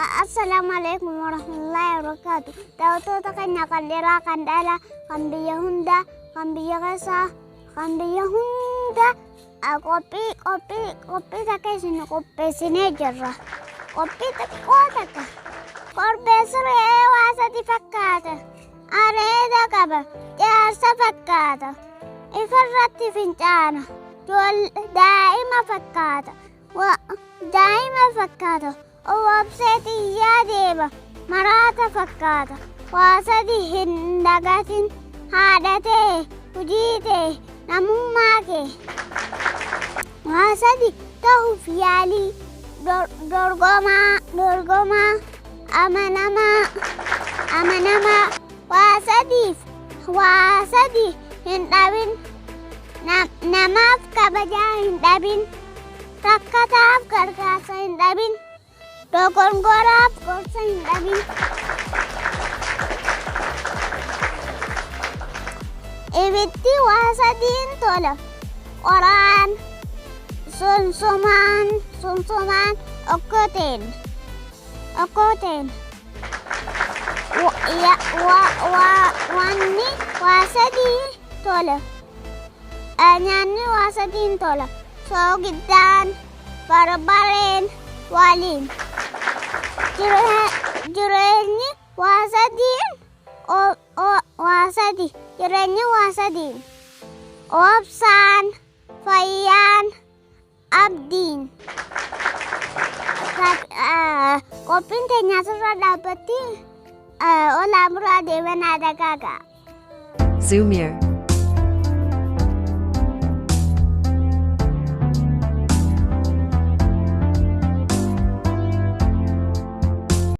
Assalamualaikum warahmatullahi wabarakatuh. Daawwattoota keenya kan dhiiraa kan dhalaa kan biyya hundaa kan biyya keessaa kan biyya hundaa qophii takka isin qopheessinee jirra. Qophii xiqqoo takka. Korbeessi re'ee waa sadi fakkaata. Areeda qaba. Jaarsa fakkaata. Ifarratti fincaana. Daa'ima fakkaata. Daa'ima fakkaata. Wabsee xiyyaa deema. Maraata fakkaata. Waa sadi hin dagatin. Haadha ta'e, hojii ta'e, namummaa kee. Waa sadi ta'uuf yaalii. Dorgomaa. Amanamaa. Waa sadi hin dhabin. Namaaf kabajaa hin dhabin. Rakkataaf gargaarsa hin dhabin. Dogongoraaf gorsa hin dhabin. Ibiddi waa sadiin tola. Qoraan, sunsumaan, okkoteen. Wanni waa sadii tola. Nyaanni waa sadiin tola. Soogiddaan, barbareen waliin. Jireenyi waa sadiin. Jireenyi waa sadiin. Obsaan, fayyaan, abdiin. Qophiin teenya asirra dhaabbatti. Olaa biraa deebanaa dagaagaa. Zoomier.